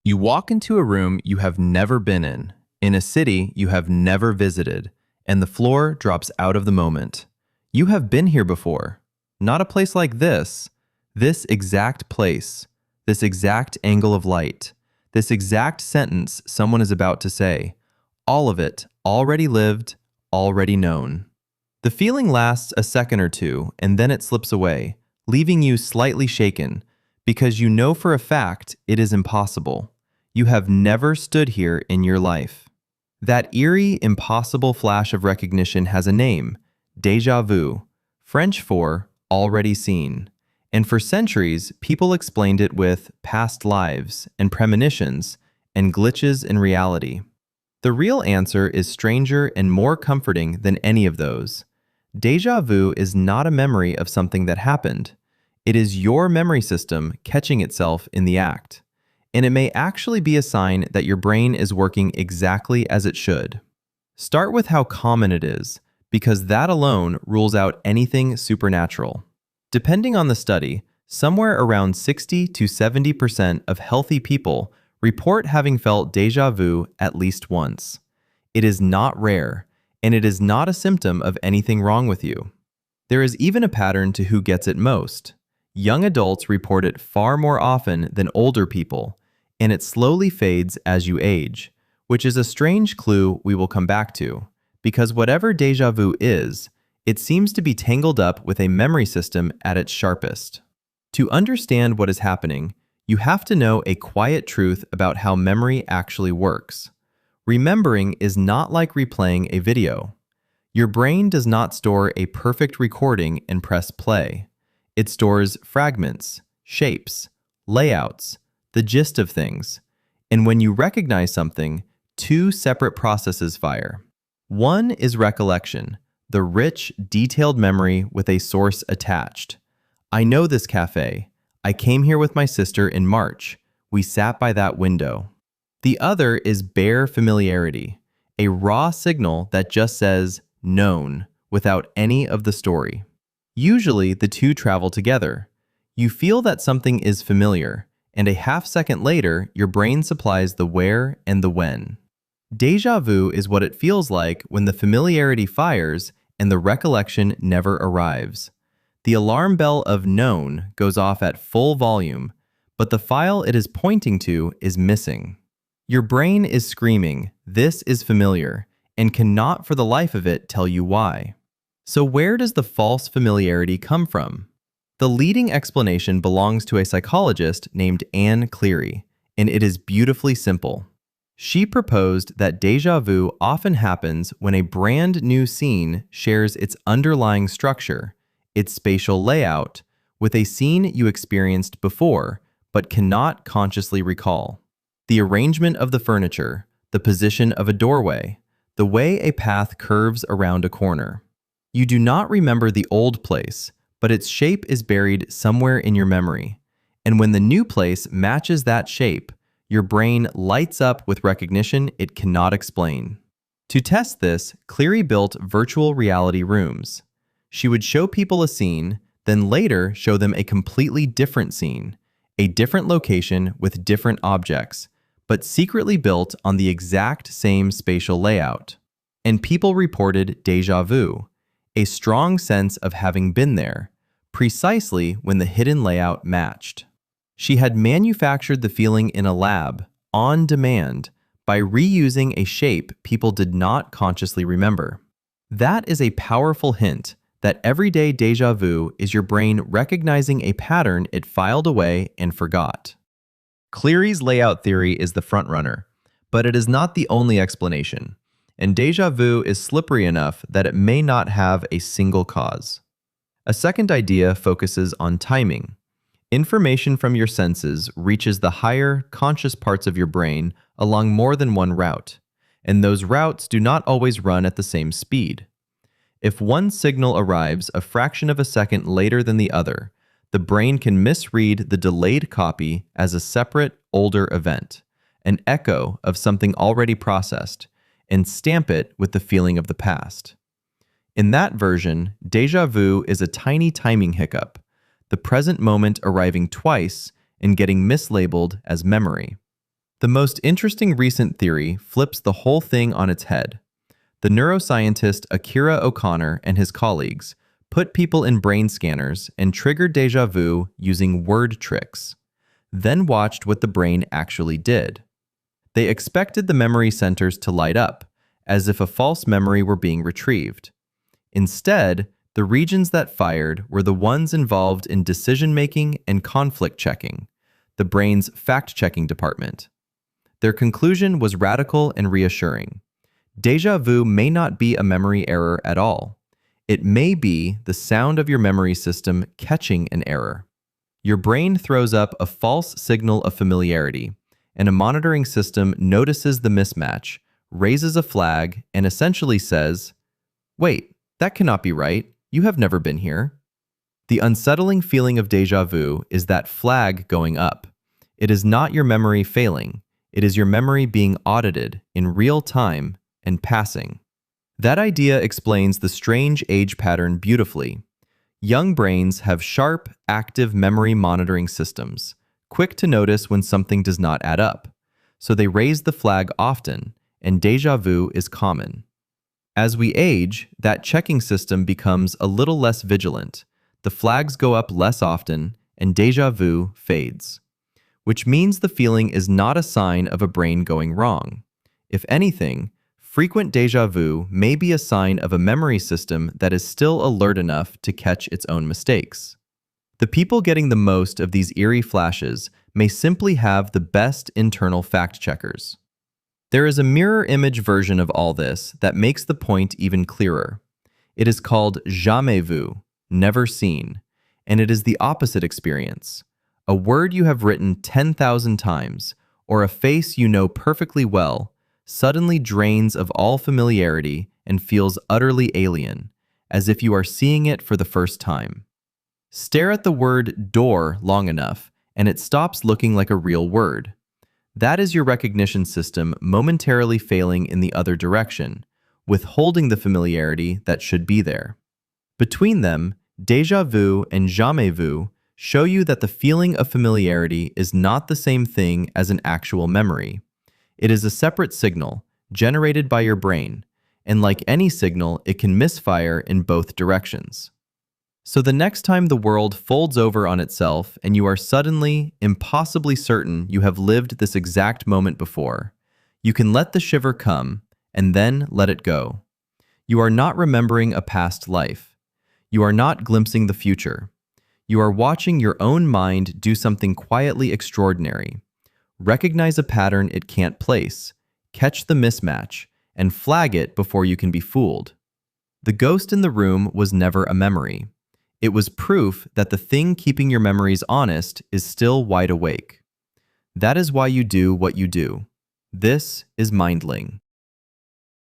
You walk into a room you have never been in a city you have never visited, and the floor drops out of the moment. You have been here before. Not a place like this exact place, this exact angle of light, this exact sentence someone is about to say. All of it already lived, already known. The feeling lasts a second or two, and then it slips away, leaving you slightly shaken, because you know for a fact it is impossible. You have never stood here in your life. That eerie, impossible flash of recognition has a name: déjà vu, French for already seen. And for centuries, people explained it with past lives and premonitions and glitches in reality. The real answer is stranger and more comforting than any of those. Déjà vu is not a memory of something that happened. It is your memory system catching itself in the act. And it may actually be a sign that your brain is working exactly as it should. Start with how common it is, because that alone rules out anything supernatural. Depending on the study, somewhere around 60 to 70% of healthy people report having felt déjà vu at least once. It is not rare, and it is not a symptom of anything wrong with you. There is even a pattern to who gets it most. Young adults report it far more often than older people, and it slowly fades as you age, which is a strange clue we will come back to, because whatever déjà vu is, it seems to be tangled up with a memory system at its sharpest. To understand what is happening, you have to know a quiet truth about how memory actually works. Remembering is not like replaying a video. Your brain does not store a perfect recording and press play. It stores fragments, shapes, layouts, the gist of things. And when you recognize something, two separate processes fire. One is recollection, the rich, detailed memory with a source attached. I know this cafe. I came here with my sister in March. We sat by that window. The other is bare familiarity, a raw signal that just says known without any of the story. Usually, the two travel together. You feel that something is familiar, and a half second later, your brain supplies the where and the when. Déjà vu is what it feels like when the familiarity fires and the recollection never arrives. The alarm bell of known goes off at full volume, but the file it is pointing to is missing. Your brain is screaming, "This is familiar," and cannot for the life of it tell you why. So where does the false familiarity come from? The leading explanation belongs to a psychologist named Cleary, and it is beautifully simple. She proposed that déjà vu often happens when a brand new scene shares its underlying structure, its spatial layout, with a scene you experienced before but cannot consciously recall. The arrangement of the furniture, the position of a doorway, the way a path curves around a corner. You do not remember the old place, but its shape is buried somewhere in your memory. And when the new place matches that shape, your brain lights up with recognition it cannot explain. To test this, Cleary built virtual reality rooms. She would show people a scene, then later show them a completely different scene, a different location with different objects, but secretly built on the exact same spatial layout. And people reported déjà vu, a strong sense of having been there, precisely when the hidden layout matched. She had manufactured the feeling in a lab, on demand, by reusing a shape people did not consciously remember. That is a powerful hint that everyday déjà vu is your brain recognizing a pattern it filed away and forgot. Cleary's layout theory is the frontrunner, but it is not the only explanation, and déjà vu is slippery enough that it may not have a single cause. A second idea focuses on timing. Information from your senses reaches the higher, conscious parts of your brain along more than one route, and those routes do not always run at the same speed. If one signal arrives a fraction of a second later than the other, the brain can misread the delayed copy as a separate, older event, an echo of something already processed, and stamp it with the feeling of the past. In that version, déjà vu is a tiny timing hiccup, the present moment arriving twice and getting mislabeled as memory. The most interesting recent theory flips the whole thing on its head. The neuroscientist Akira O'Connor and his colleagues put people in brain scanners and triggered déjà vu using word tricks, then watched what the brain actually did. They expected the memory centers to light up, as if a false memory were being retrieved. Instead, the regions that fired were the ones involved in decision-making and conflict checking, the brain's fact-checking department. Their conclusion was radical and reassuring. Déjà vu may not be a memory error at all. It may be the sound of your memory system catching an error. Your brain throws up a false signal of familiarity, and a monitoring system notices the mismatch, raises a flag, and essentially says, "Wait, that cannot be right. You have never been here." The unsettling feeling of déjà vu is that flag going up. It is not your memory failing. It is your memory being audited in real time and passing. That idea explains the strange age pattern beautifully. Young brains have sharp, active memory monitoring systems, quick to notice when something does not add up. So they raise the flag often, and déjà vu is common. As we age, that checking system becomes a little less vigilant. The flags go up less often, and déjà vu fades. Which means the feeling is not a sign of a brain going wrong. If anything, frequent déjà vu may be a sign of a memory system that is still alert enough to catch its own mistakes. The people getting the most of these eerie flashes may simply have the best internal fact-checkers. There is a mirror image version of all this that makes the point even clearer. It is called Jamais vu, never seen, and it is the opposite experience. A word you have written 10,000 times, or a face you know perfectly well, suddenly drains of all familiarity and feels utterly alien, as if you are seeing it for the first time. Stare at the word door long enough, and it stops looking like a real word. That is your recognition system momentarily failing in the other direction, withholding the familiarity that should be there. Between them, déjà vu and jamais vu show you that the feeling of familiarity is not the same thing as an actual memory. It is a separate signal, generated by your brain, and like any signal, it can misfire in both directions. So the next time the world folds over on itself and you are suddenly, impossibly certain you have lived this exact moment before, you can let the shiver come and then let it go. You are not remembering a past life. You are not glimpsing the future. You are watching your own mind do something quietly extraordinary. Recognize a pattern it can't place, catch the mismatch, and flag it before you can be fooled. The ghost in the room was never a memory. It was proof that the thing keeping your memories honest is still wide awake. That is why you do what you do. This is Mindling.